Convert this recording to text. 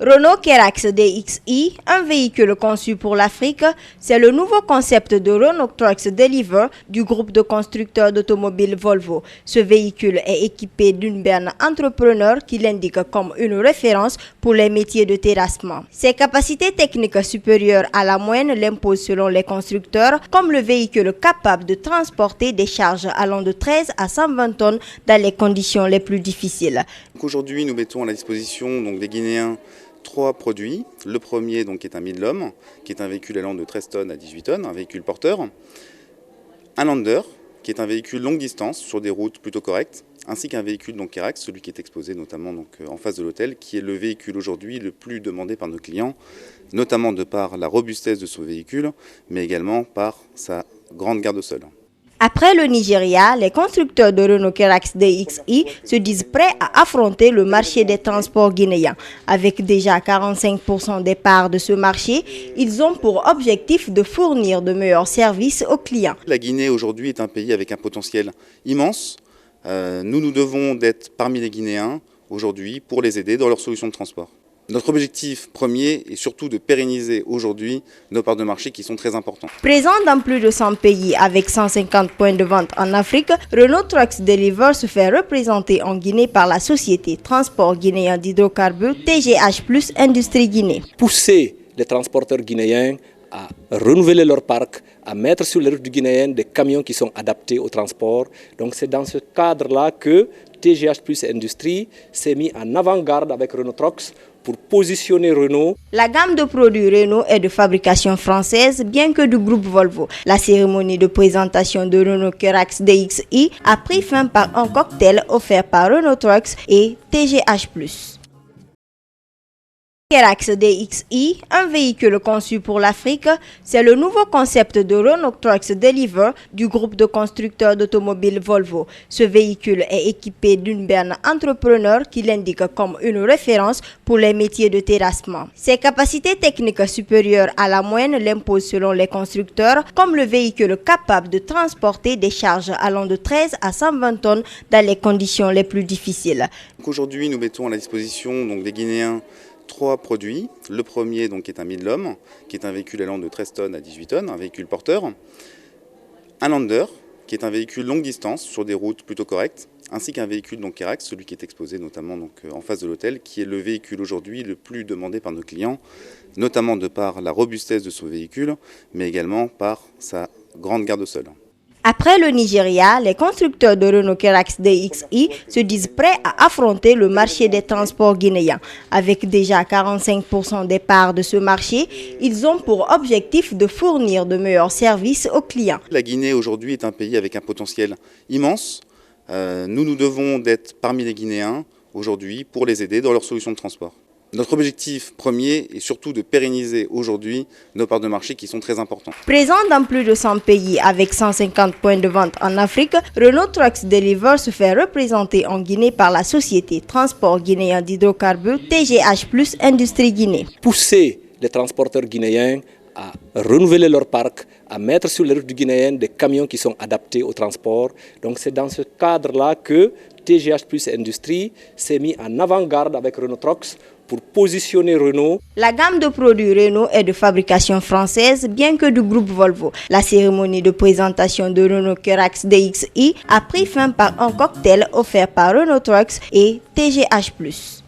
Renault Kerax DXi, un véhicule conçu pour l'Afrique, c'est le nouveau concept de Renault Trucks Deliver du groupe de constructeurs d'automobiles Volvo. Ce véhicule est équipé d'une berne entrepreneur qui l'indique comme une référence pour les métiers de terrassement. Ses capacités techniques supérieures à la moyenne l'imposent selon les constructeurs comme le véhicule capable de transporter des charges allant de 13 à 120 tonnes dans les conditions les plus difficiles. Aujourd'hui, nous mettons à la disposition des Guinéens 3 produits. Le premier est un Midlum, qui est un véhicule allant de 13 tonnes à 18 tonnes, un véhicule porteur. Un Lander, qui est un véhicule longue distance sur des routes plutôt correctes, ainsi qu'un véhicule Kerax, celui qui est exposé notamment en face de l'hôtel, qui est le véhicule aujourd'hui le plus demandé par nos clients, notamment de par la robustesse de ce véhicule, mais également par sa grande garde au sol. Après le Nigeria, les constructeurs de Renault Kerax DXi se disent prêts à affronter le marché des transports guinéens. Avec déjà 45% des parts de ce marché, ils ont pour objectif de fournir de meilleurs services aux clients. La Guinée aujourd'hui est un pays avec un potentiel immense. Nous devons d'être parmi les Guinéens aujourd'hui pour les aider dans leurs solutions de transport. Notre objectif premier est surtout de pérenniser aujourd'hui nos parts de marché qui sont très importantes. Présent dans plus de 100 pays avec 150 points de vente en Afrique, Renault Trucks Deliver se fait représenter en Guinée par la société Transport Guinéen d'Hydrocarbures TGH Plus Industrie Guinée. Pousser les transporteurs guinéens à renouveler leur parc, à mettre sur les routes guinéennes des camions qui sont adaptés au transport. Donc c'est dans ce cadre-là que TGH Plus Industrie s'est mis en avant-garde avec Renault Trucks pour positionner Renault. La gamme de produits Renault est de fabrication française, bien que du groupe Volvo. La cérémonie de présentation de Renault Kerax DXi a pris fin par un cocktail offert par Renault Trucks et TGH Plus. Kerax DXi, un véhicule conçu pour l'Afrique, c'est le nouveau concept de Renault Trucks Deliver du groupe de constructeurs d'automobiles Volvo. Ce véhicule est équipé d'une berne entrepreneur qui l'indique comme une référence pour les métiers de terrassement. Ses capacités techniques supérieures à la moyenne l'imposent selon les constructeurs comme le véhicule capable de transporter des charges allant de 13 à 120 tonnes dans les conditions les plus difficiles. Aujourd'hui, nous mettons à la disposition des Guinéens 3 produits. Le premier est un Midlum, qui est un véhicule allant de 13 tonnes à 18 tonnes, un véhicule porteur. Un Lander, qui est un véhicule longue distance sur des routes plutôt correctes, ainsi qu'un véhicule Kerax, celui qui est exposé notamment en face de l'hôtel, qui est le véhicule aujourd'hui le plus demandé par nos clients, notamment de par la robustesse de ce véhicule, mais également par sa grande garde au sol. Après le Nigeria, les constructeurs de Renault Kerax DXi se disent prêts à affronter le marché des transports guinéens. Avec déjà 45% des parts de ce marché, ils ont pour objectif de fournir de meilleurs services aux clients. La Guinée aujourd'hui est un pays avec un potentiel immense. Nous devons d'être parmi les Guinéens aujourd'hui pour les aider dans leurs solutions de transport. Notre objectif premier est surtout de pérenniser aujourd'hui nos parts de marché qui sont très importantes. Présent dans plus de 100 pays avec 150 points de vente en Afrique, Renault Trucks Deliver se fait représenter en Guinée par la société Transport Guinéen d'Hydrocarbures TGH Plus Industrie Guinée. Pousser les transporteurs guinéens à renouveler leur parc, à mettre sur les routes guinéennes des camions qui sont adaptés au transport. Donc c'est dans ce cadre-là que TGH Plus Industrie s'est mis en avant-garde avec Renault Trucks pour positionner Renault. La gamme de produits Renault est de fabrication française, bien que du groupe Volvo. La cérémonie de présentation de Renault Kerax DXi a pris fin par un cocktail offert par Renault Trucks et TGH Plus.